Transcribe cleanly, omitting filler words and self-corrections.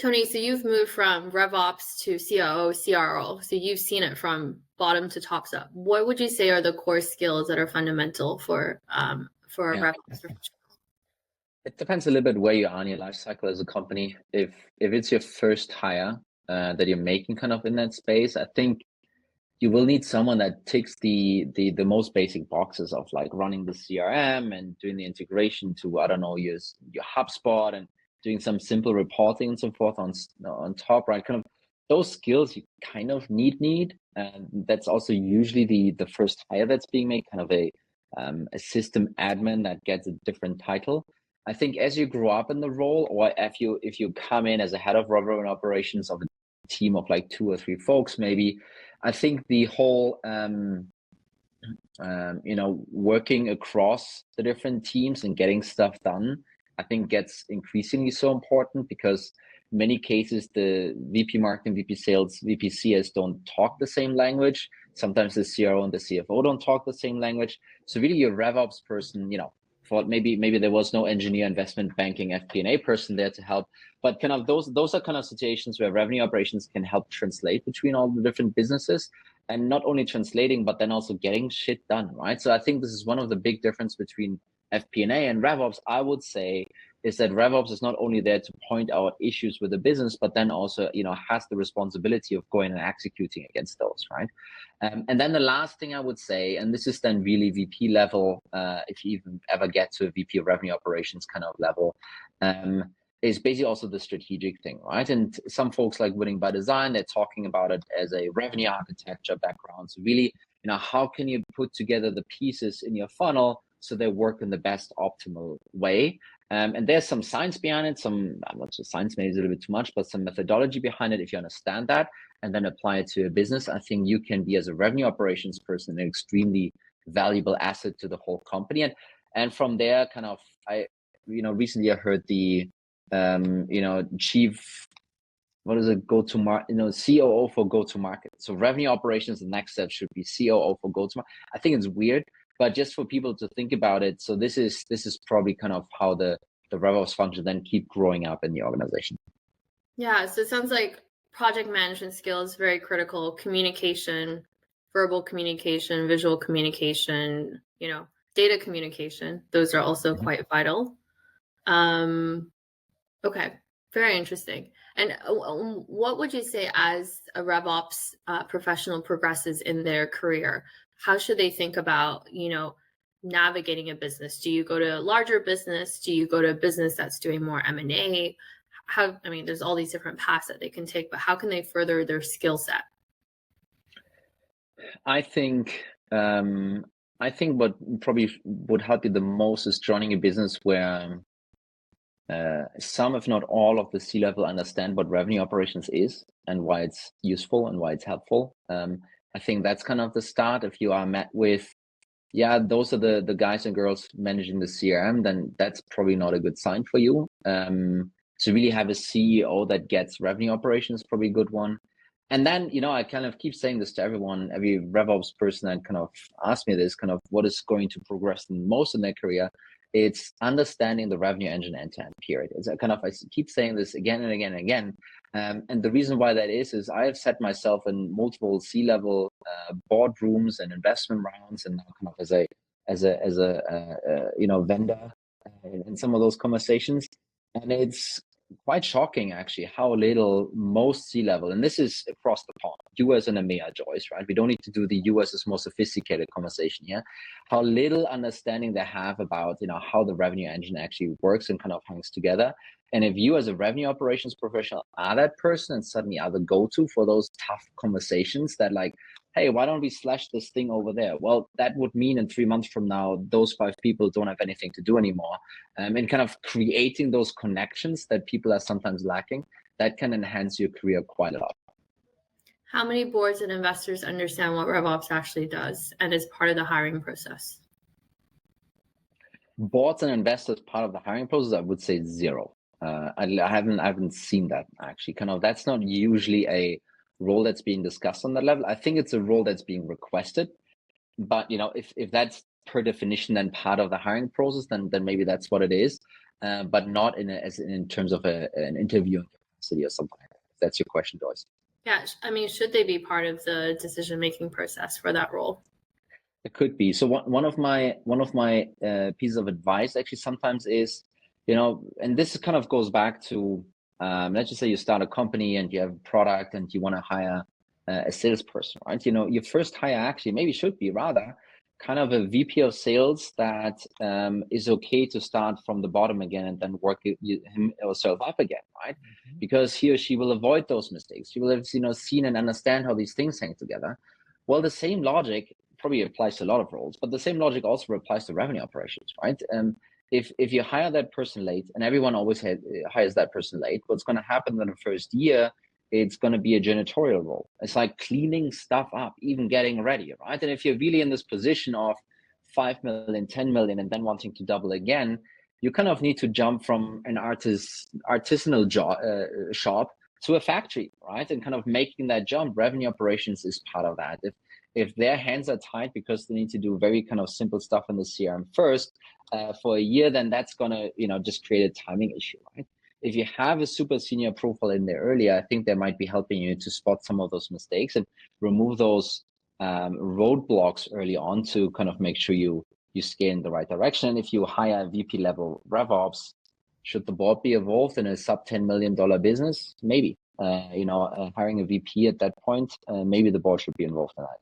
Tony, so you've moved from RevOps to CIO, CRO. So you've seen it from bottom to top up. What would you say are the core skills that are fundamental for a RevOps professional? It depends a little bit where you are in your life cycle as a company. If it's your first hire that you're making kind of in that space, I think you will need someone that ticks the most basic boxes of like running the CRM and doing the integration to, I don't know, your HubSpot and doing some simple reporting and so forth on top, right? Kind of those skills you kind of need. And that's also usually the first hire that's being made, kind of a system admin that gets a different title. I think as you grow up in the role, or if you come in as a head of revenue operations of a team of like 2 or 3 folks, maybe, I think the whole working across the different teams and getting stuff done, I think gets increasingly so important, because in many cases the VP marketing, VP sales, VP CS don't talk the same language. Sometimes the CRO and the CFO don't talk the same language. So really your RevOps person, for maybe there was no engineer, investment banking, FP&A person there to help, but kind of those are kind of situations where revenue operations can help translate between all the different businesses, and not only translating, but then also getting shit done, right? So I think this is one of the big difference between FP&A and RevOps, I would say, is that RevOps is not only there to point out issues with the business, but then also, has the responsibility of going and executing against those, right? And then the last thing I would say, and this is then really VP level, if you even ever get to a VP of revenue operations kind of level, is basically also the strategic thing, right? And some folks like Winning by Design, they're talking about it as a revenue architecture background. So really, how can you put together the pieces in your funnel so they work in the best optimal way? And there's some science behind it. I'm not sure science maybe is a little bit too much, but some methodology behind it. If you understand that and then apply it to a business, I think you can be, as a revenue operations person, an extremely valuable asset to the whole company. And from there, kind of, recently I heard the, chief, what is it, go-to-market, COO for go-to-market. So revenue operations, the next step should be COO for go-to-market. I think it's weird, but just for people to think about it. So this is probably kind of how the RevOps function then keep growing up in the organization. Yeah, so it sounds like project management skills, very critical, communication, verbal communication, visual communication, data communication. Those are also quite vital. Okay, very interesting. And what would you say as a RevOps professional progresses in their career? How should they think about, navigating a business? Do you go to a larger business? Do you go to a business that's doing more M&A? There's all these different paths that they can take, but how can they further their skill set? I think what probably would help you the most is joining a business where some, if not all, of the C-level understand what revenue operations is and why it's useful and why it's helpful. I think that's kind of the start. If you are met with, those are the guys and girls managing the CRM, then that's probably not a good sign for you. To really have a CEO that gets revenue operations, probably a good one. And then, I kind of keep saying this to everyone, every RevOps person that kind of asks me this, kind of what is going to progress the most in their career. It's understanding the revenue engine end-to-end period. It's kind of, I keep saying this again and again and again. And the reason why that is I have set myself in multiple C-level boardrooms and investment rounds, and now kind of as a vendor in some of those conversations. And it's quite shocking actually how little most C-level, and this is across the pond, US and EMEA, Joyce, right? We don't need to do the US's more sophisticated conversation here. How little understanding they have about, how the revenue engine actually works and kind of hangs together. And if you as a revenue operations professional are that person and suddenly are the go-to for those tough conversations that like, hey, why don't we slash this thing over there? Well, that would mean in 3 months from now, those 5 people don't have anything to do anymore. And kind of creating those connections that people are sometimes lacking, that can enhance your career quite a lot. How many boards and investors understand what RevOps actually does and is part of the hiring process? Boards and investors part of the hiring process, I would say 0. I haven't seen that actually. Kind of, that's not usually a role that's being discussed on that level. I think it's a role that's being requested, but if that's per definition then part of the hiring process, then maybe that's what it is, but not in terms of an interview capacity or something like that. That's your question, Joyce. Yeah, I mean, should they be part of the decision-making process for that role? It could be. So one of my pieces of advice actually sometimes is, and this kind of goes back to, let's just say you start a company and you have a product and you want to hire a salesperson, right? Your first hire actually maybe should be rather kind of a VP of sales that is okay to start from the bottom again and then work him or herself up again, right? Mm-hmm. Because he or she will avoid those mistakes. She will have seen and understand how these things hang together. Well, the same logic probably applies to a lot of roles, but the same logic also applies to revenue operations, right? If you hire that person late, and everyone always hires that person late, what's going to happen in the first year? It's going to be a janitorial role. It's like cleaning stuff up, even getting ready, right? And if you're really in this position of 5 million, 10 million, and then wanting to double again, you kind of need to jump from an artisanal shop to a factory, right? And kind of making that jump. Revenue operations is part of that. If their hands are tied because they need to do very kind of simple stuff in the CRM first for a year, then that's gonna just create a timing issue, right? If you have a super senior profile in there earlier, I think they might be helping you to spot some of those mistakes and remove those roadblocks early on to kind of make sure you scale in the right direction. If you hire a VP level RevOps, should the board be involved in a sub $10 million business? Maybe. Hiring a VP at that point, maybe the board should be involved in that.